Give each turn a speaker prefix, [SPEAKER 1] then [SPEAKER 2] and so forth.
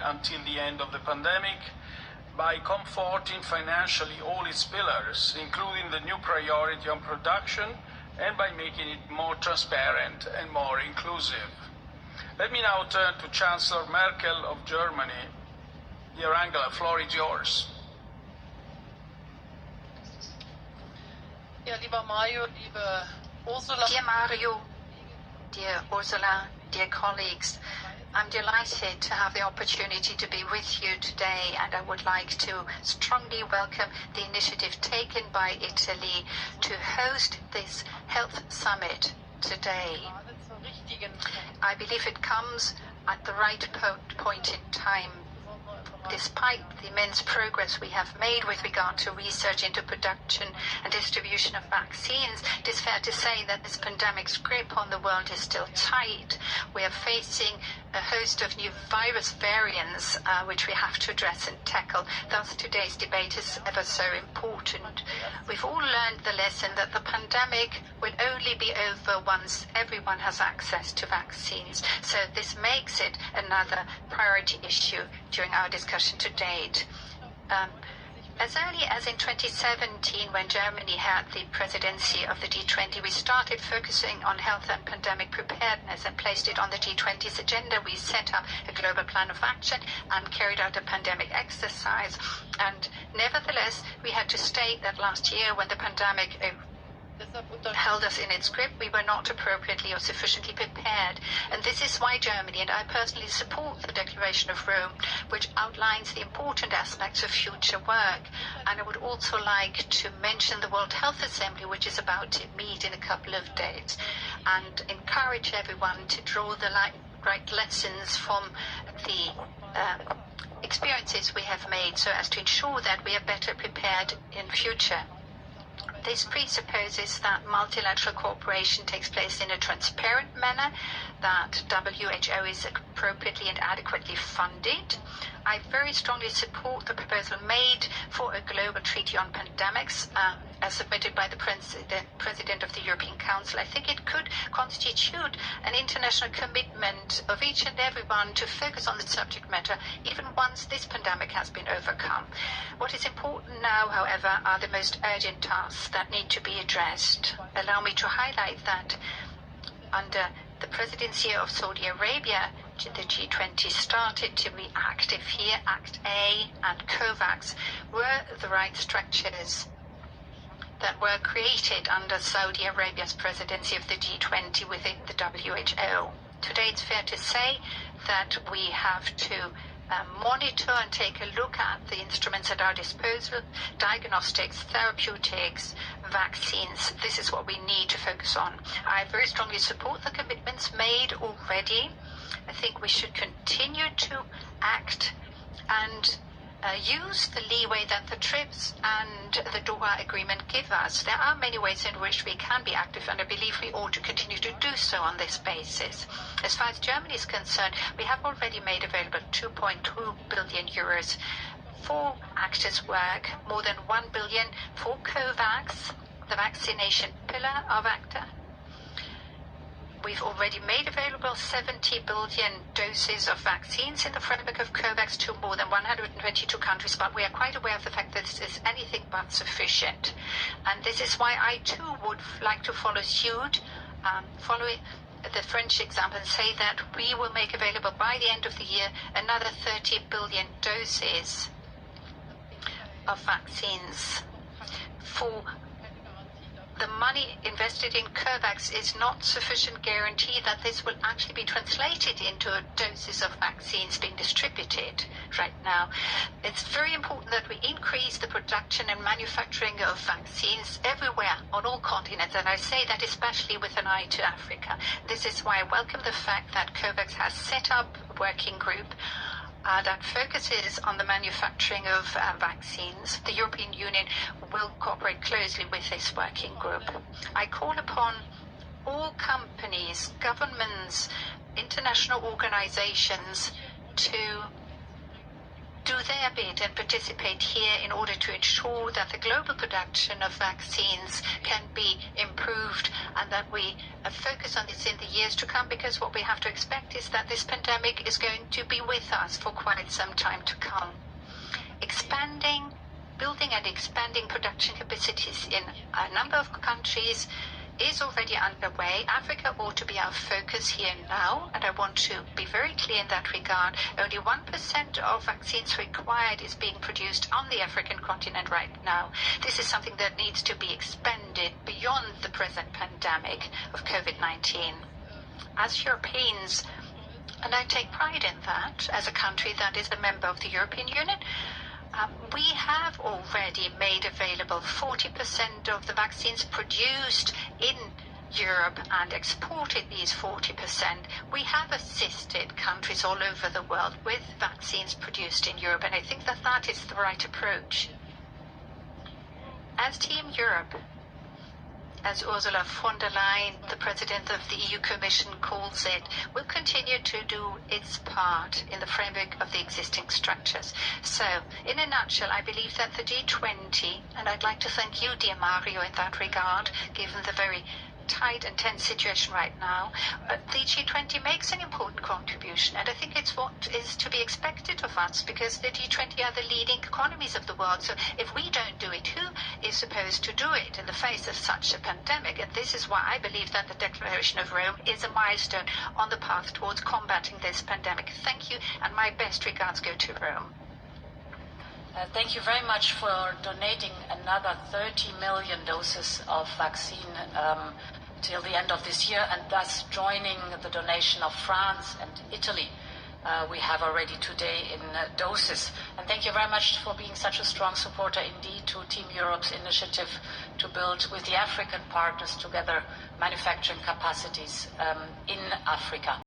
[SPEAKER 1] until the end of the pandemic by comforting financially all its pillars, including the new priority on production, and by making it more transparent and more inclusive. Let me now turn to Chancellor Merkel of Germany. Dear Angela, the floor is yours.
[SPEAKER 2] Ja, lieber Mario, liebe Ursula.
[SPEAKER 3] Dear Mario, dear Ursula, dear colleagues, I'm delighted to have the opportunity to be with you today, and I would like to strongly welcome the initiative taken by Italy to host this health summit today. I believe it comes at the right point in time. Despite the immense progress we have made with regard to research into production and distribution of vaccines, it is fair to say that this pandemic's grip on the world is still tight. We are facing a host of new virus variants which we have to address and tackle. Thus, today's debate is ever so important. We've all learned the lesson that the pandemic will only be over once everyone has access to vaccines. So this makes it another priority issue during our discussion to date. As early as in 2017, when Germany had the presidency of the G20, we started focusing on health and pandemic preparedness and placed it on the G20's agenda. We set up a global plan of action and carried out a pandemic exercise. And nevertheless, we had to state that last year, when the pandemic held us in its grip, we were not appropriately or sufficiently prepared. And this is why Germany and I personally support the Declaration of Rome, which outlines the important aspects of future work. And I would also like to mention the World Health Assembly, which is about to meet in a couple of days, and encourage everyone to draw the right lessons from the experiences we have made, so as to ensure that we are better prepared in future. This presupposes that multilateral cooperation takes place in a transparent manner, that WHO is appropriately and adequately funded. I very strongly support the proposal made for a global treaty on pandemics, as submitted by the President of the European Council. I think it could constitute an international commitment of each and everyone to focus on the subject matter, even once this pandemic has been overcome. What is important now, however, are the most urgent tasks that need to be addressed. Allow me to highlight that under the presidency of Saudi Arabia, the G20 started to be active here. Act A and COVAX were the right structures that were created under Saudi Arabia's presidency of the G20 within the WHO. Today, it's fair to say that we have to monitor and take a look at the instruments at our disposal: diagnostics, therapeutics, vaccines. This is what we need to focus on. I very strongly support the commitments made already. I think we should continue to act and use the leeway that the TRIPS and the Doha Agreement give us. There are many ways in which we can be active, and I believe we ought to continue to do so on this basis. As far as Germany is concerned, we have already made available 2.2 billion euros for ACTA's work, more than 1 billion for COVAX, the vaccination pillar of ACTA. We've already made available 70 billion doses of vaccines in the framework of COVAX to more than 122 countries, but we are quite aware of the fact that this is anything but sufficient. And this is why I too would like to follow suit, follow the French example, and say that we will make available by the end of the year another 30 billion doses of vaccines. For the money invested in COVAX is not sufficient guarantee that this will actually be translated into doses of vaccines being distributed right now. It's very important that we increase the production and manufacturing of vaccines everywhere on all continents, and I say that especially with an eye to Africa. This is why I welcome the fact that COVAX has set up a working group that focuses on the manufacturing of vaccines. The European Union will cooperate closely with this working group. I call upon all companies, governments, international organizations to do their bit and participate here in order to ensure that the global production of vaccines can be improved and that we focus on this in the years to come, because what we have to expect is that this pandemic is going to be with us for quite some time to come. Building and expanding production capacities in a number of countries is already underway. Africa ought to be our focus here now, and I want to be very clear in that regard. Only 1% of vaccines required is being produced on the African continent right now. This is something that needs to be expanded beyond the present pandemic of COVID-19. As Europeans, and I take pride in that, as a country that is a member of the European Union, we have already made available 40% of the vaccines produced in Europe and exported these 40%. We have assisted countries all over the world with vaccines produced in Europe, and I think that that is the right approach. As Team Europe, as Ursula von der Leyen, the President of the EU Commission, calls it, will continue to do its part in the framework of the existing structures. So, in a nutshell, I believe that the G20, and I'd like to thank you, dear Mario, in that regard, given the very tight and tense situation right now, the G20 makes an important contribution, and I think it's what is to be expected of us, because the G20 are the leading economies of the world. So if we don't do it, who is supposed to do it in the face of such a pandemic? And this is why I believe that the Declaration of Rome is a milestone on the path towards combating this pandemic. Thank you, and my best regards go to Rome.
[SPEAKER 4] Thank you very much for donating another 30 million doses of vaccine till the end of this year, and thus joining the donation of France and Italy we have already today in doses. And thank you very much for being such a strong supporter indeed to Team Europe's initiative to build with the African partners together manufacturing capacities in Africa.